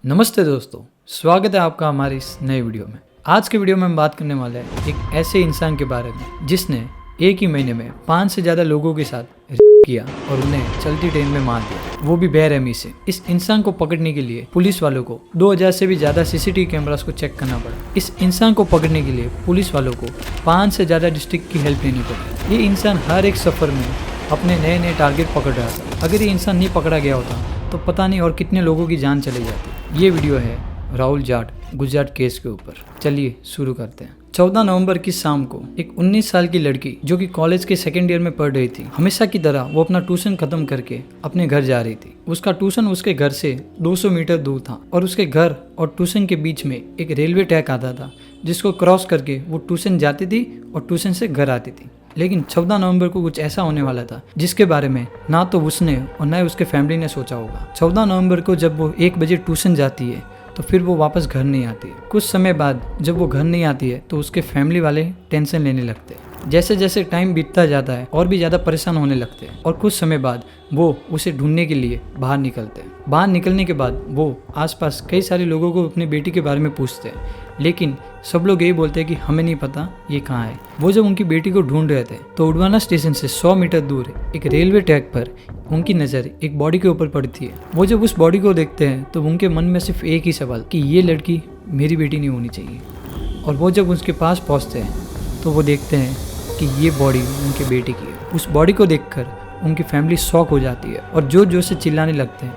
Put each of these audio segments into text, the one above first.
नमस्ते दोस्तों, स्वागत है आपका हमारी इस नए वीडियो में। आज के वीडियो में हम बात करने वाले हैं एक ऐसे इंसान के बारे में जिसने एक ही महीने में 5 से ज़्यादा लोगों के साथ रेप किया और उन्हें चलती ट्रेन में मार दिया, वो भी बेरहमी से। इस इंसान को पकड़ने के लिए पुलिस वालों को 2000 से भी ज़्यादा सीसीटीवी कैमरास को चेक करना पड़ा। इस इंसान को पकड़ने के लिए पुलिस वालों को 5 से ज़्यादा डिस्ट्रिक्ट की हेल्प लेनी पड़ी। ये इंसान हर एक सफ़र में अपने नए नए टारगेट पकड़ रहा था। अगर ये इंसान नहीं पकड़ा गया होता तो पता नहीं और कितने लोगों की जान चली जाती। ये वीडियो है राहुल जाट गुजरात केस के ऊपर। चलिए शुरू करते हैं। 14 नवंबर की शाम को एक 19 साल की लड़की जो कि कॉलेज के सेकेंड ईयर में पढ़ रही थी, हमेशा की तरह वो अपना ट्यूशन खत्म करके अपने घर जा रही थी। उसका ट्यूशन उसके घर से 200 मीटर दूर था और उसके घर और ट्यूशन के बीच में एक रेलवे ट्रैक आता था जिसको क्रॉस करके वो ट्यूशन जाती थी और ट्यूशन से घर आती थी। लेकिन 14 नवंबर को कुछ ऐसा होने वाला था जिसके बारे में ना तो उसने और ना ही उसके फैमिली ने सोचा होगा। 14 नवंबर को जब वो 1 बजे ट्यूशन जाती है तो फिर वो वापस घर नहीं आती है। कुछ समय बाद जब वो घर नहीं आती है तो उसके फैमिली वाले टेंशन लेने लगते हैं। जैसे जैसे टाइम बीतता जाता है और भी ज़्यादा परेशान होने लगते हैं और कुछ समय बाद वो उसे ढूंढने के लिए बाहर निकलते हैं। बाहर निकलने के बाद वो आसपास कई सारे लोगों को अपनी बेटी के बारे में पूछते हैं, लेकिन सब लोग यही बोलते हैं कि हमें नहीं पता ये कहाँ है। वो जब उनकी बेटी को ढूंढ रहे थे तो उडवाना स्टेशन से 100 मीटर दूर एक रेलवे ट्रैक पर उनकी नज़र एक बॉडी के ऊपर पड़ती है। वो जब उस बॉडी को देखते हैं तो उनके मन में सिर्फ एक ही सवाल कि ये लड़की मेरी बेटी नहीं होनी चाहिए। और वो जब उसके पास पहुँचते हैं तो वो देखते हैं कि ये बॉडी उनके बेटे की है। उस बॉडी को देखकर उनकी फैमिली शॉक हो जाती है और जोर जोर से चिल्लाने लगते हैं,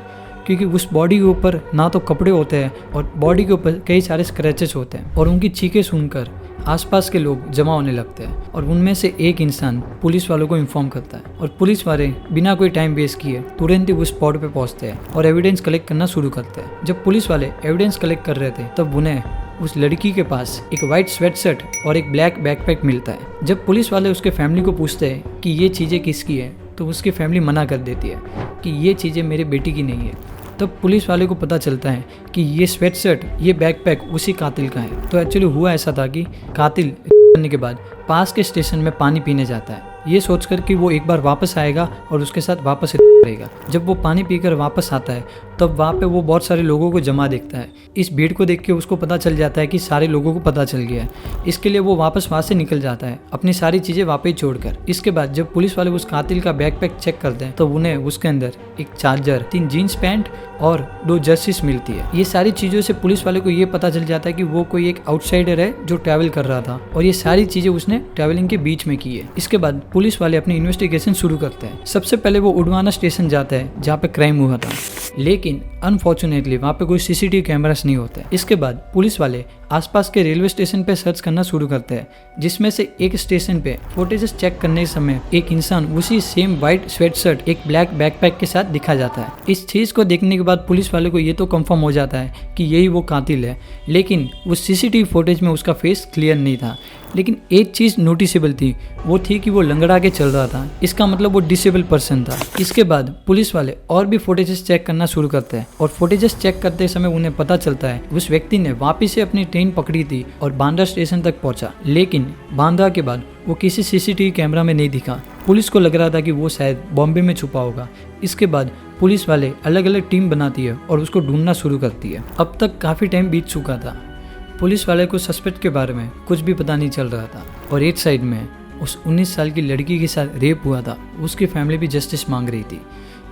क्योंकि उस बॉडी के ऊपर ना तो कपड़े होते हैं और बॉडी के ऊपर कई सारे स्क्रैचेस होते हैं। और उनकी चीखें सुनकर आसपास के लोग जमा होने लगते हैं और उनमें से एक इंसान पुलिस वालों को इन्फॉर्म करता है और पुलिस वाले बिना कोई टाइम वेस्ट किए तुरंत ही उस स्पॉट पे पहुंचते हैं और एविडेंस कलेक्ट करना शुरू करते हैं। जब पुलिस वाले एविडेंस कलेक्ट कर रहे थे तब उन्हें उस लड़की के पास एक वाइट स्वेट शर्ट और एक ब्लैक बैकपैक मिलता है। जब पुलिस वाले उसके फैमिली को पूछते हैं कि ये चीज़ें किसकी है तो उसकी फैमिली मना कर देती है कि ये चीज़ें मेरे बेटी की नहीं है। तब पुलिस वाले को पता चलता है कि ये स्वेट शर्ट, ये बैकपैक उसी कातिल का है। तो एक्चुअली हुआ ऐसा था कि कातिल करने के बाद पास के स्टेशन में पानी पीने जाता है, ये सोचकर कि वो एक बार वापस आएगा और उसके साथ वापस रहेगा। जब वो पानी पीकर वापस आता है तब वहाँ पे वो बहुत सारे लोगों को जमा देखता है। इस भीड़ को देख के उसको पता चल जाता है कि सारे लोगों को पता चल गया है। इसके लिए वो वापस वहाँ से निकल जाता है अपनी सारी चीज़ें वापस छोड़कर। इसके बाद जब पुलिस वाले उस कातिल का बैकपैक चेक करते हैं तो उन्हें उसके अंदर एक चार्जर, 3 जीन्स पैंट और 2 जर्सीज मिलती है। ये सारी चीज़ों से पुलिस वाले को ये पता चल जाता है कि वो कोई एक आउटसाइडर है जो ट्रैवल कर रहा था और ये सारी चीज़ें उसने ट्रैवलिंग के बीच में की है। इसके बाद पुलिस वाले अपनी इन्वेस्टिगेशन शुरू करते हैं। सबसे पहले वो उडवाना स्टेशन जाता है जहाँ पे क्राइम हुआ था, लेकिन अनफॉर्चुनेटली वहाँ पे कोई सीसीटीवी कैमरास नहीं होते। इसके बाद पुलिस वाले आसपास के रेलवे स्टेशन पे सर्च करना शुरू करते हैं, जिसमें से एक स्टेशन पे फुटेजेस चेक करने के समय एक इंसान उसी सेम व्हाइट स्वेट शर्ट, एक ब्लैक बैकपैक के साथ दिखा जाता है। इस चीज को देखने के बाद पुलिस वाले को ये तो कंफर्म हो जाता है कि यही वो कातिल है, लेकिन उस सीसीटीवी फुटेज में उसका फेस क्लियर नहीं था। लेकिन एक चीज़ नोटिसेबल थी, वो थी कि वो लंगड़ा के चल रहा था। इसका मतलब वो डिसेबल पर्सन था। इसके बाद पुलिस वाले और भी फुटेजेस चेक करना शुरू करते हैं और फुटेजेस चेक करते समय उन्हें पता चलता है उस व्यक्ति ने वापिस से अपनी ट्रेन पकड़ी थी और बांद्रा स्टेशन तक पहुंचा, लेकिन बांद्रा के बाद वो किसी सीसीटीवी कैमरा में नहीं दिखा। पुलिस को लग रहा था कि वो शायद बॉम्बे में छुपा होगा। इसके बाद पुलिस वाले अलग अलग टीम बनाती है और उसको ढूंढना शुरू करती है। अब तक काफ़ी टाइम बीत चुका था। पुलिस वाले को सस्पेक्ट के बारे में कुछ भी पता नहीं चल रहा था और एक साइड में उस 19 साल की लड़की के साथ रेप हुआ था, उसकी फैमिली भी जस्टिस मांग रही थी।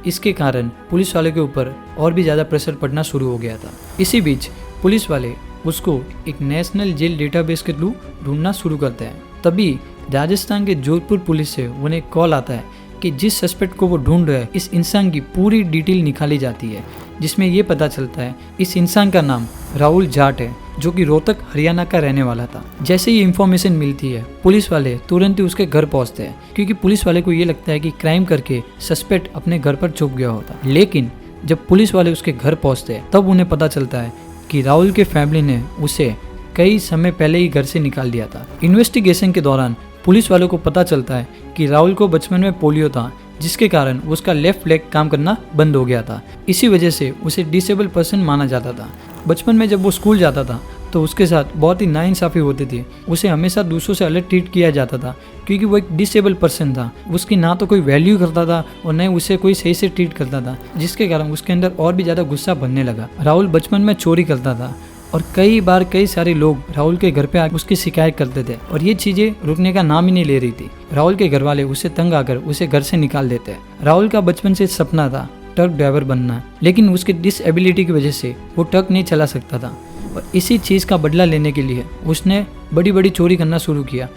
इसके कारण पुलिस वाले के ऊपर और भी ज़्यादा प्रेशर पड़ना शुरू हो गया था। इसी बीच पुलिस वाले उसको एक नेशनल जेल डेटाबेस के थ्रू ढूंढना शुरू करते हैं। तभी राजस्थान के जोधपुर पुलिस से उन्हें कॉल आता है कि जिस सस्पेक्ट को वो ढूंढ रहे हैं इस इंसान की पूरी डिटेल निकाली जाती है, जिसमें ये पता चलता है इस इंसान का नाम राहुल जाट है, जो कि रोहतक हरियाणा का रहने वाला था। जैसे ही इन्फॉर्मेशन मिलती है पुलिस वाले तुरंत ही उसके घर पहुंचते हैं, क्योंकि पुलिस वाले को ये लगता है कि क्राइम करके सस्पेक्ट अपने घर पर छुप गया होता। लेकिन जब पुलिस वाले उसके घर पहुंचते हैं तब उन्हें पता चलता है कि राहुल के फैमिली ने उसे कई समय पहले ही घर से निकाल दिया था। इन्वेस्टिगेशन के दौरान पुलिस वालों को पता चलता है कि राहुल को बचपन में पोलियो था, जिसके कारण उसका लेफ्ट लेग काम करना बंद हो गया था। इसी वजह से उसे डिसेबल पर्सन माना जाता था। बचपन में जब वो स्कूल जाता था तो उसके साथ बहुत ही नाइंसाफ़ी होती थी। उसे हमेशा दूसरों से अलग ट्रीट किया जाता था क्योंकि वो एक डिसेबल पर्सन था। उसकी ना तो कोई वैल्यू करता था और न ही उसे कोई सही से ट्रीट करता था, जिसके कारण उसके अंदर और भी ज़्यादा गुस्सा बनने लगा। राहुल बचपन में चोरी करता था और कई बार कई सारे लोग राहुल के घर पे आकर उसकी शिकायत करते थे और ये चीज़ें रुकने का नाम ही नहीं ले रही थी। राहुल के घर वाले उसे तंग आकर उसे घर से निकाल देते। राहुल का बचपन से सपना था ट्रक ड्राइवर बनना, लेकिन उसकी डिसएबिलिटी की वजह से वो ट्रक नहीं चला सकता था और इसी चीज़ का बदला लेने के लिए उसने बड़ी बड़ी चोरी करना शुरू किया।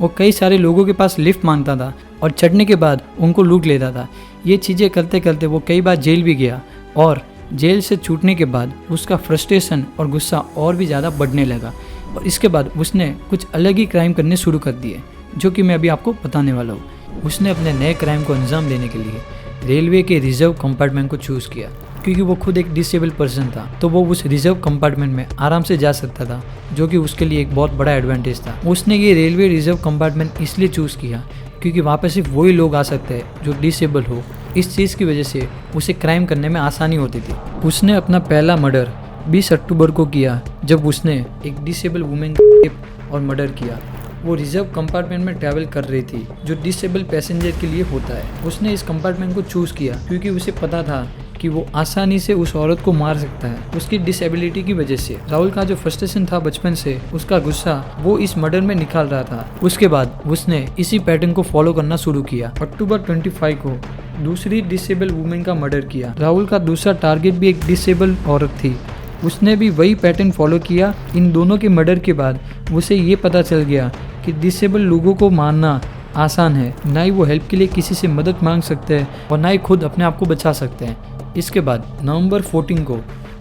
वो कई सारे लोगों के पास लिफ्ट मांगता था और चढ़ने के बाद उनको लूट लेता था। ये चीज़ें करते करते वो कई बार जेल भी गया और जेल से छूटने के बाद उसका फ्रस्ट्रेशन और गुस्सा और भी ज़्यादा बढ़ने लगा और इसके बाद उसने कुछ अलग ही क्राइम करने शुरू कर दिए, जो कि मैं अभी आपको बताने वाला हूँ। उसने अपने नए क्राइम को अंजाम देने के लिए रेलवे के रिजर्व कंपार्टमेंट को चूज़ किया क्योंकि वो खुद एक डिसेबल पर्सन था, तो वो उस रिजर्व कंपार्टमेंट में आराम से जा सकता था, जो कि उसके लिए एक बहुत बड़ा एडवांटेज था। उसने ये रेलवे रिजर्व कंपार्टमेंट इसलिए चूज़ किया क्योंकि वहाँ पे सिर्फ वही लोग आ सकते हैं जो डिसेबल हो। इस चीज़ की वजह से उसे क्राइम करने में आसानी होती थी। उसने अपना पहला मर्डर 20 अक्टूबर को किया, जब उसने एक डिसेबल वुमेन को रेप और मर्डर किया। वो रिजर्व कंपार्टमेंट में ट्रैवल कर रही थी, जो डिसेबल पैसेंजर के लिए होता है। उसने इस कंपार्टमेंट को चूज़ किया क्योंकि उसे पता था कि वो आसानी से उस औरत को मार सकता है उसकी डिसेबिलिटी की वजह से। राहुल का जो फ्रस्ट्रेशन था बचपन से, उसका गुस्सा वो इस मर्डर में निकाल रहा था। उसके बाद उसने इसी पैटर्न को फॉलो करना शुरू किया। अक्टूबर 25 को दूसरी डिसेबल वुमेन का मर्डर किया। राहुल का दूसरा टारगेट भी एक डिसेबल औरत थी। उसने भी वही पैटर्न फॉलो किया। इन दोनों के मर्डर के बाद उसे ये पता चल गया कि डिसेबल लोगों को मारना आसान है, ना ही वो हेल्प के लिए किसी से मदद मांग सकते हैं और ना ही खुद अपने आप को बचा सकते हैं। इसके बाद नवंबर 14 को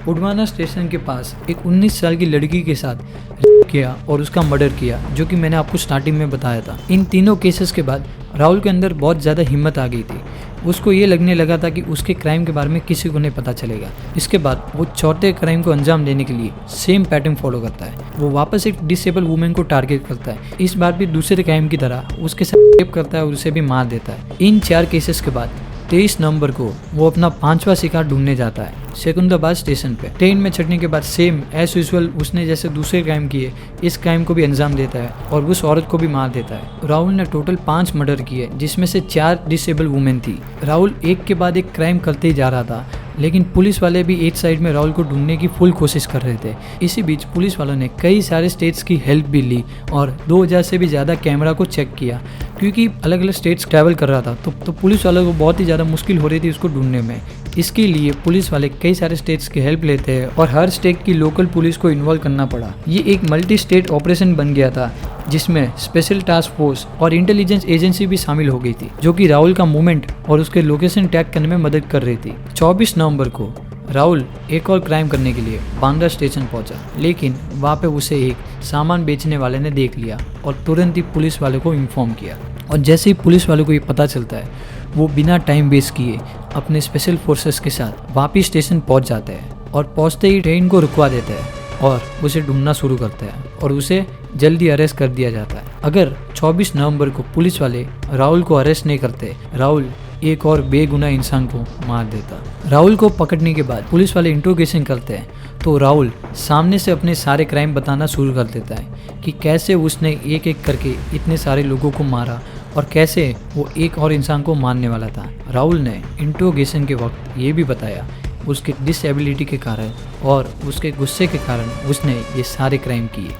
उडवाना स्टेशन के पास एक 19 साल की लड़की के साथ रेप किया और उसका मर्डर किया, जो कि मैंने आपको स्टार्टिंग में बताया था। इन तीनों केसेस के बाद राहुल के अंदर बहुत ज़्यादा हिम्मत आ गई थी। उसको ये लगने लगा था कि उसके क्राइम के बारे में किसी को नहीं पता चलेगा। इसके बाद वो चौथे क्राइम को अंजाम देने के लिए सेम पैटर्न फॉलो करता है। वो वापस एक डिसेबल वुमेन को टारगेट करता है। इस बार भी दूसरे क्राइम की तरह उसके साथ रेप करता है और उसे भी मार देता है। इन 4 केसेस के बाद 23 नवंबर को वो अपना 5वां शिकार ढूंढने जाता है सेकुंदराबाद स्टेशन पे। ट्रेन में चढ़ने के बाद सेम एज यूजुअल उसने जैसे दूसरे क्राइम किए, इस क्राइम को भी अंजाम देता है और उस औरत को भी मार देता है। राहुल ने टोटल 5 मर्डर किए, जिसमें से 4 डिसेबल वुमेन थी। राहुल एक के बाद एक क्राइम करते ही जा रहा था, लेकिन पुलिस वाले भी एक साइड में राहुल को ढूंढने की फुल कोशिश कर रहे थे। इसी बीच पुलिस वालों ने कई सारे स्टेट्स की हेल्प भी ली और 2000 से भी ज़्यादा कैमरा को चेक किया, क्योंकि अलग अलग स्टेट्स ट्रैवल कर रहा था तो पुलिस वालों को बहुत ही ज़्यादा मुश्किल हो रही थी उसको ढूंढने में। इसके लिए पुलिस वाले कई सारे स्टेट्स की हेल्प लेते हैं और हर स्टेट की लोकल पुलिस को इन्वॉल्व करना पड़ा। ये एक मल्टी स्टेट ऑपरेशन बन गया था, जिसमें स्पेशल टास्क फोर्स और इंटेलिजेंस एजेंसी भी शामिल हो गई थी, जो कि राहुल का मूवमेंट और उसके लोकेशन ट्रैक करने में मदद कर रही थी। 24 नवंबर को राहुल एक और क्राइम करने के लिए बांद्रा स्टेशन पहुंचा, लेकिन वहाँ पे उसे एक सामान बेचने वाले ने देख लिया और तुरंत ही पुलिस वाले को इन्फॉर्म किया। और जैसे ही पुलिस वालों को ये पता चलता है, वो बिना टाइम वेस्ट किए अपने स्पेशल फोर्सेस के साथ वापिस स्टेशन पहुंच जाते हैं और पहुंचते ही ट्रेन को रुकवा देते हैं और उसे ढूंढना शुरू करते हैं और उसे जल्दी अरेस्ट कर दिया जाता है। अगर 24 नवंबर को पुलिस वाले राहुल को अरेस्ट नहीं करते, राहुल एक और बेगुनाह इंसान को मार देता। राहुल को पकड़ने के बाद पुलिस वाले इंट्रोगेशन करते हैं तो राहुल सामने से अपने सारे क्राइम बताना शुरू कर देता है कि कैसे उसने एक एक करके इतने सारे लोगों को मारा और कैसे वो एक और इंसान को मारने वाला था। राहुल ने इंट्रोगेशन के वक्त ये भी बताया उसके डिसेबिलिटी के कारण और उसके गुस्से के कारण उसने ये सारे क्राइम किए।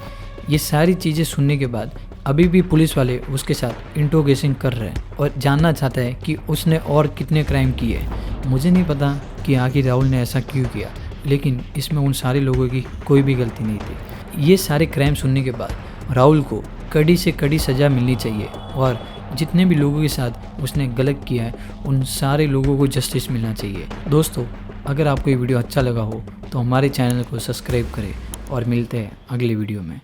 ये सारी चीज़ें सुनने के बाद अभी भी पुलिस वाले उसके साथ इंट्रोगेशन कर रहे हैं और जानना चाहते हैं कि उसने और कितने क्राइम किए। मुझे नहीं पता कि आखिर राहुल ने ऐसा क्यों किया, लेकिन इसमें उन सारे लोगों की कोई भी गलती नहीं थी। ये सारे क्राइम सुनने के बाद राहुल को कड़ी से कड़ी सज़ा मिलनी चाहिए और जितने भी लोगों के साथ उसने गलत किया है उन सारे लोगों को जस्टिस मिलना चाहिए। दोस्तों, अगर आपको ये वीडियो अच्छा लगा हो तो हमारे चैनल को सब्सक्राइब करें और मिलते हैं अगले वीडियो में।